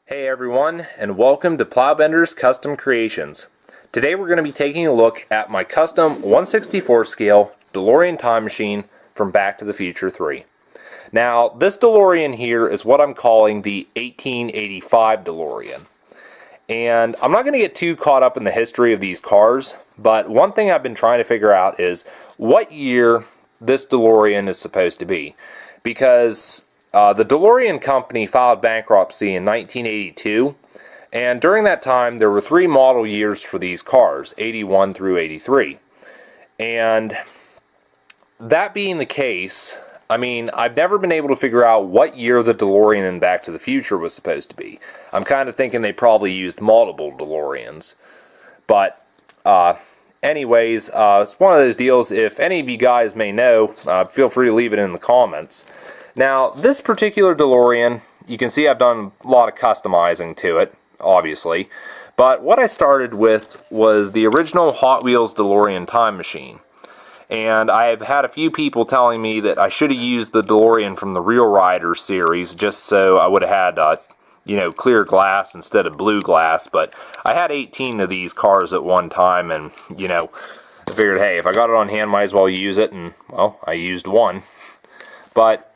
Hey everyone, and welcome to Plowbender's Custom Creations. Today we're going to be taking a look at my custom 1/64 scale DeLorean time machine from Back to the Future 3. Now, this DeLorean here is what I'm calling the 1885 DeLorean. And I'm not going to get too caught up in the history of these cars, but one thing I've been trying to figure out is what year this DeLorean is supposed to be. Because the DeLorean company filed bankruptcy in 1982, and during that time there were three model years for these cars, 81 through 83. And that being the case, I mean, I've never been able to figure out what year the DeLorean in Back to the Future was supposed to be. I'm kind of thinking they probably used multiple DeLoreans. But anyways, it's one of those deals. If any of you guys may know, feel free to leave it in the comments. Now, this particular DeLorean, you can see I've done a lot of customizing to it, obviously. But what I started with was the original Hot Wheels DeLorean time machine. And I've had a few people telling me that I should have used the DeLorean from the Real Rider series just so I would have had, clear glass instead of blue glass. But I had 18 of these cars at one time, and, I figured, hey, if I got it on hand, might as well use it. And, well, I used one. But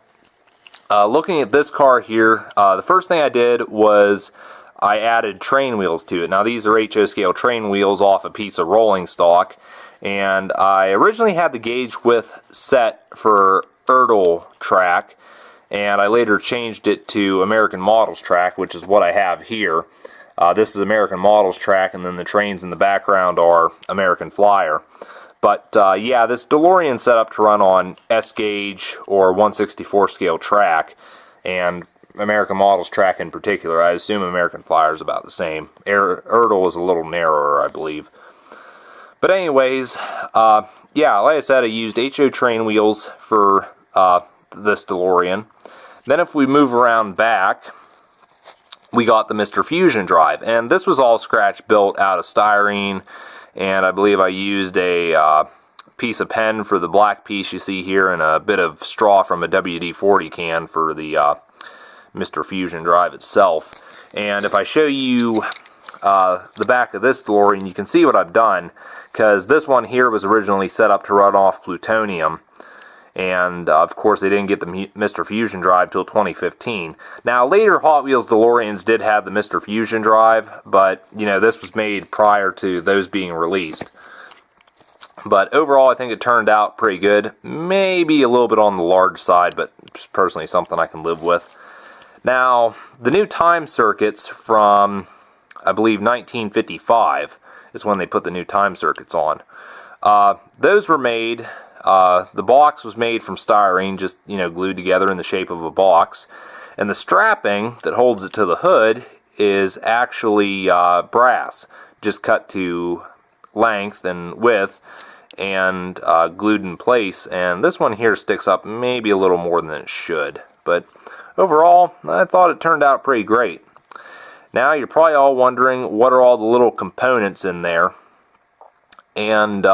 looking at this car here, the first thing I did was I added train wheels to it. Now these are HO scale train wheels off a piece of rolling stock, and I originally had the gauge width set for Erdl track, and I later changed it to American Models track, which is what I have here. This is American Models track, and then the trains in the background are American Flyer. But yeah, this DeLorean set up to run on S-gauge or 1/64 scale track, and American Models track in particular. I assume American Flyer is about the same. Erdl is a little narrower, I believe. But anyways, yeah, like I said, I used HO train wheels for this DeLorean. Then if we move around back, we got the Mr. Fusion drive, and this was all scratch built out of styrene. And I believe I used a piece of pen for the black piece you see here, and a bit of straw from a WD-40 can for the Mr. Fusion drive itself. And if I show you the back of this DeLorean, you can see what I've done, because this one here was originally set up to run off plutonium. And of course they didn't get the Mr. Fusion drive till 2015. Now later Hot Wheels DeLoreans did have the Mr. Fusion drive, but this was made prior to those being released. But overall I think it turned out pretty good. Maybe a little bit on the large side, but it's personally something I can live with. Now the new time circuits from, I believe, 1955 is when they put the new time circuits on. Those were made. The box was made from styrene, just glued together in the shape of a box, and the strapping that holds it to the hood is actually brass, just cut to length and width and glued in place. And this one here sticks up maybe a little more than it should, but overall I thought it turned out pretty great. Now you're probably all wondering, what are all the little components in there? And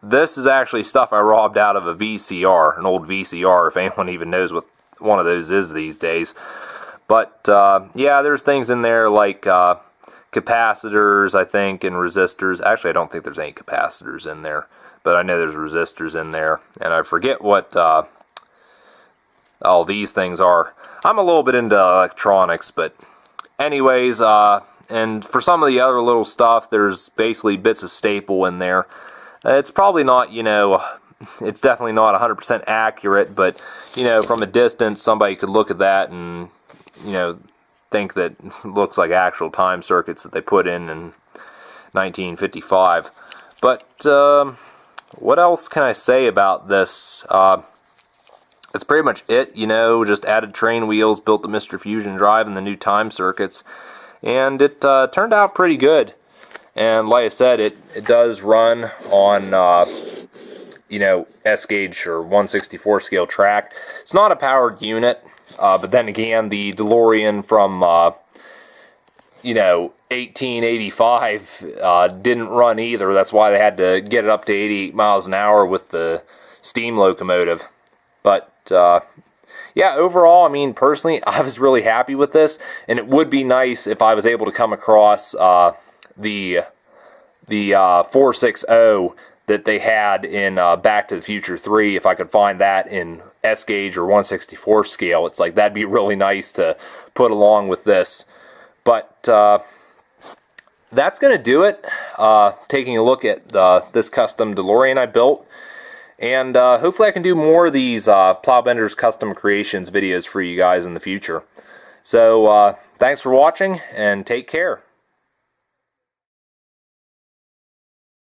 this is actually stuff I robbed out of a VCR, an old VCR, if anyone even knows what one of those is these days. But yeah, there's things in there like capacitors, I think, and resistors. Actually, I don't think there's any capacitors in there, but I know there's resistors in there. And I forget what all these things are. I'm a little bit into electronics, but anyways, and for some of the other little stuff, there's basically bits of staple in there. It's probably not, it's definitely not 100% accurate, but, from a distance, somebody could look at that and, think that it looks like actual time circuits that they put in 1955. But, what else can I say about this? That's pretty much it, just added train wheels, built the Mr. Fusion drive and the new time circuits, and it turned out pretty good. And like I said, it does run on, S-gauge or 1/64 scale track. It's not a powered unit, but then again, the DeLorean from, 1885 didn't run either. That's why they had to get it up to 88 miles an hour with the steam locomotive. But yeah, overall, I mean, personally, I was really happy with this, and it would be nice if I was able to come across the 460 that they had in Back to the Future 3. If I could find that in S gauge or 1/64 scale, it's like that'd be really nice to put along with this. But that's going to do it. Taking a look at this custom DeLorean I built. And hopefully I can do more of these Plowbenders Custom Creations videos for you guys in the future. So thanks for watching, and take care.